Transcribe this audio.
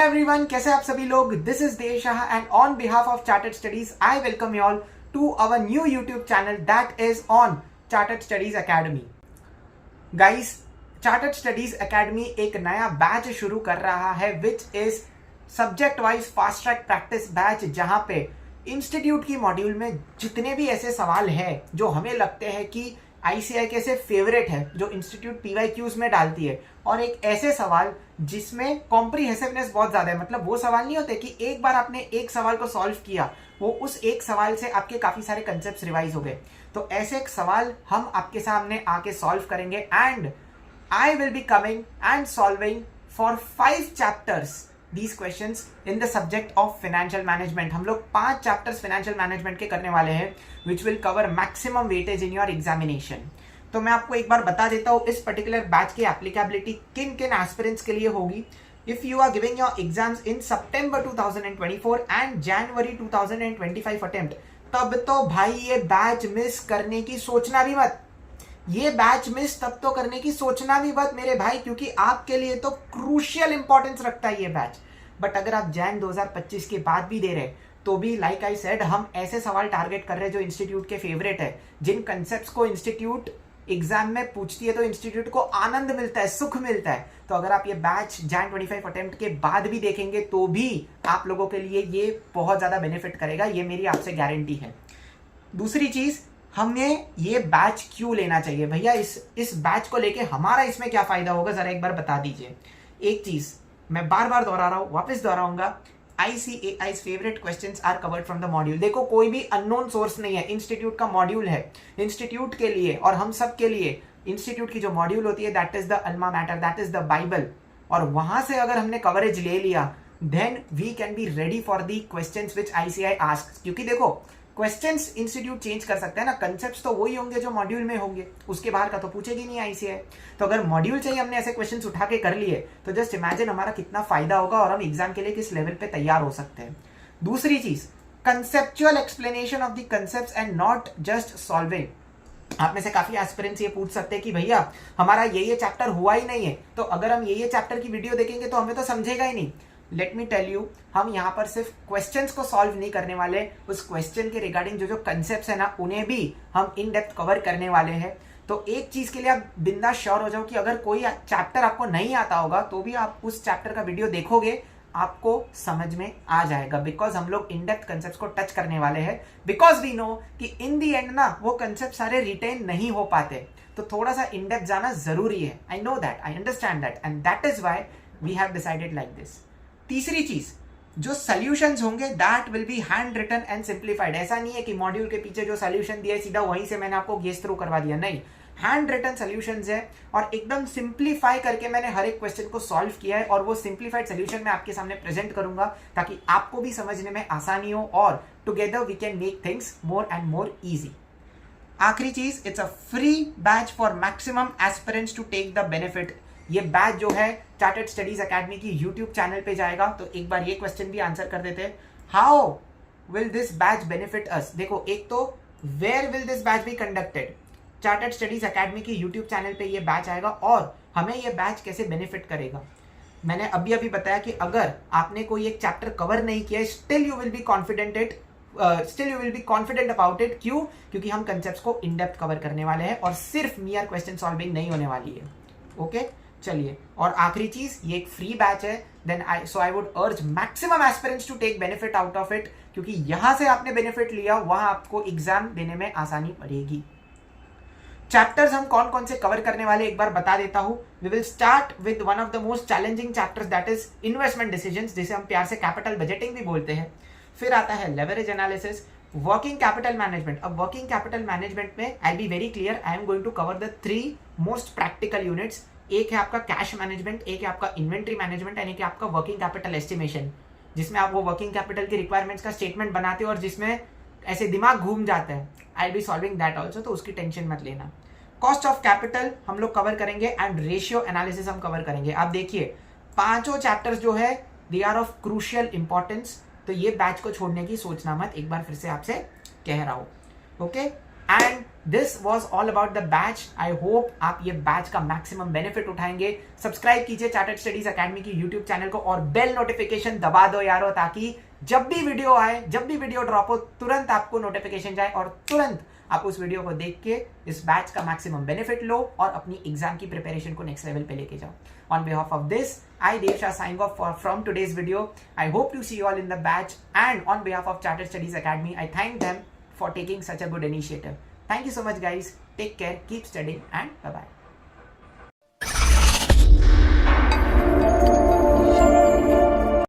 Everyone, कैसे आप सभी लोग। This is Dev Shah and on behalf of chartered studies I welcome you all to our new YouTube channel that is on chartered studies academy. Guys, chartered studies academy एक नया batch शुरू कर रहा है which is subject wise fast track practice batch, जहां पे institute की module में जितने भी ऐसे सवाल हैं जो हमें लगते हैं कि आईसीआई के से फेवरेट है, जो इंस्टीट्यूट पीवाईक्यूज में डालती है, और एक ऐसे सवाल जिसमें कॉम्प्रिहेंसिवनेस बहुत ज्यादा है। मतलब वो सवाल नहीं होते कि एक बार आपने एक सवाल को सॉल्व किया, वो उस एक सवाल से आपके काफी सारे कंसेप्ट रिवाइज हो गए। तो ऐसे एक सवाल हम आपके सामने आके सॉल्व करेंगे and I will be coming and solving for 5 chapters these questions in the subject of financial management। हम लोग 5 चैप्टर्स फाइनेंशियल मैनेजमेंट के करने वाले हैं which will cover maximum weightage in your examination। तो मैं आपको एक बार बता देता हूँ इस पर्टिकुलर बैच की एप्लीकेबिलिटी किन किन एस्पिरेंट्स के लिए होगी। If you are giving your exams in September 2024 and January 2025 attempt, तब तो भाई ये बैच मिस करने की सोचना भी मत। ये बैच मिस तब तो करने की सोचना भी मत मेरे भाई, क्योंकि आपके लिए तो क्रूशियल इंपॉर्टेंस रखता है ये बैच। बट अगर आप जैन 2025 के बाद भी दे रहे तो भी लाइक आई सेड, हम ऐसे सवाल टारगेट कर रहे हैं जो इंस्टीट्यूट के फेवरेट है, जिन कंसेप्ट्स को इंस्टीट्यूट एग्जाम में पूछती है तो इंस्टीट्यूट को आनंद मिलता है, सुख मिलता है। तो अगर आप ये बैच जैन 25 अटेम्प्ट के बाद भी देखेंगे तो भी आप लोगों के लिए ये बहुत ज्यादा बेनिफिट करेगा, ये मेरी आपसे गारंटी है। दूसरी चीज, हमें ये बैच क्यों लेना चाहिए भैया, इस बैच को लेके हमारा इसमें क्या फायदा होगा, जरा एक बार बता दीजिए। एक चीज मैं बार बार दोहरा रहा हूं, वापस दोहराऊंगा, ICAI's favourite questions are covered from the module. देखो, कोई भी अननोन सोर्स नहीं है, इंस्टीट्यूट का मॉड्यूल है। इंस्टीट्यूट के लिए और हम सब के लिए इंस्टीट्यूट की जो मॉड्यूल होती है that is the alma mater, that is the Bible. और वहां से अगर हमने कवरेज ले लिया then we can be ready for the questions which ICAI asks. क्योंकि देखो, क्वेश्चंस इंस्टीट्यूट चेंज कर सकते हैं ना, कंसेप्ट्स तो वही होंगे जो मॉड्यूल में होंगे, उसके बाहर का तो पूछेगी नहीं ICAI। तो अगर मॉड्यूल से ही हमने ऐसे क्वेश्चंस उठा के कर लिए तो जस्ट इमेजिन हमारा कितना फायदा होगा और हम एग्जाम के लिए किस लेवल पे तैयार हो सकते हैं। दूसरी चीज, conceptual explanation of the concepts and not just solving. आप में से काफी एस्पिरेंट्स ये पूछ सकते हैं कि भैया हमारा ये चैप्टर हुआ ही नहीं है, तो अगर हम ये चैप्टर की वीडियो देखेंगे तो हमें तो समझेगा ही नहीं। लेट मी टेल यू, हम यहाँ पर सिर्फ क्वेश्चंस को सॉल्व नहीं करने वाले, उस क्वेश्चन के रिगार्डिंग जो कंसेप्ट्स है ना, उन्हें भी हम इन डेप्थ कवर करने वाले हैं। तो एक चीज के लिए आप बिंदास श्योर हो जाओ कि अगर कोई चैप्टर आपको नहीं आता होगा तो भी आप उस चैप्टर का वीडियो देखोगे, आपको समझ में आ जाएगा। बिकॉज हम लोग इन डेप्थ कंसेप्ट्स को टच करने वाले हैं, बिकॉज वी नो कि इन दी एंड ना वो कंसेप्ट सारे रिटेन नहीं हो पाते, तो थोड़ा सा इन डेप्थ जाना जरूरी है। I know that, I understand that, and that is why we have decided like this. तीसरी चीज, जो सॉल्यूशंस होंगे that will be handwritten and simplified. ऐसा नहीं है कि मॉड्यूल के पीछे जो सॉल्यूशन दिया है सीधा वहीं से मैंने आपको गेस थ्रू करवा दिया, नहीं, हैंड रिटन सॉल्यूशंस है और एकदम सिंप्लीफाई करके मैंने हर एक क्वेश्चन को सॉल्व किया है, और वो सिंप्लीफाइड सॉल्यूशन मैं आपके सामने प्रेजेंट करूंगा ताकि आपको भी समझने में आसानी हो और together we can make things more and more easy. आखिरी चीज, it's a free batch for maximum aspirants to take the benefit. ये बैच जो है चार्टर्ड स्टडीज एकेडमी की यूट्यूब चैनल पे जाएगा। तो एक बार ये क्वेश्चन भी आंसर कर देते हैं, how will this batch benefit us. देखो, एक तो where will this batch be conducted, chartered studies academy की यूट्यूब चैनल पे ये बैच आएगा और हमें ये बैच कैसे बेनिफिट करेगा। मैंने अभी बताया कि अगर आपने कोई एक चैप्टर कवर नहीं किया, still you will be confident about it. क्यों? क्योंकि हम कंसेप्ट्स को इन डेप्थ कवर करने वाले हैं और सिर्फ मियर क्वेश्चन सॉल्विंग नहीं होने वाली है। ओके, चलिए, और आखिरी चीज, ये एक फ्री बैच है, then I would urge maximum aspirants to take benefit out of it, क्योंकि यहां से आपने बेनिफिट लिया, वहां आपको एग्जाम देने में आसानी पड़ेगी। चैप्टर्स हम कौन कौन से कवर करने वाले एक बार बता देता हूं। We will start with one of the most challenging chapters, that is investment decisions, जिसे हम प्यार से कैपिटल बजटिंग भी बोलते हैं। फिर आता है leverage analysis, working capital management. अब वर्किंग कैपिटल मैनेजमेंट में I be very clear, I am going to cover the 3 most practical units. एक है आपका कैश मैनेजमेंट, एक है आपका इन्वेंट्री मैनेजमेंट एंड एक है आपका वर्किंग कैपिटल एस्टिमेशन, जिसमें आप वो वर्किंग कैपिटल की रिक्वायरमेंट्स का स्टेटमेंट बनाते हो और जिसमें ऐसे दिमाग घूम जाता है। आई बी सॉल्विंग दैट ऑल्सो, तो उसकी टेंशन मत लेना। कॉस्ट ऑफ कैपिटल हम लोग कवर करेंगे एंड रेशियो एनालिसिस हम कवर करेंगे। आप देखिए, पांचों चैप्टर्स जो है they are of crucial importance, तो ये बैच को छोड़ने की सोचना मत, एक बार फिर से आपसे कह रहा हूं। Okay, and this was all about the batch. I hope आप ये बैच का मैक्सिमम बेनिफिट उठाएंगे. सब्सक्राइब कीजिए चार्टर्ड स्टडीज अकेडमी की यूट्यूब चैनल को और बेल नोटिफिकेशन दबा दो यारो, ताकि जब भी वीडियो आए, जब भी वीडियो ड्रॉप हो, तुरंत आपको नोटिफिकेशन जाए और तुरंत आप उस वीडियो को देख के इस बैच का मैक्सिमम बेनिफिट लो और अपनी एग्जाम की प्रिपरेशन को नेक्स्ट लेवल पे लेके जाओ. On behalf of this, I Dev Shah signing off from today's video. I hope to see you all in the batch, and on behalf of Chartered Studies Academy, I thank them for taking such a good initiative. Thank you so much guys. Take care, keep studying, and bye bye.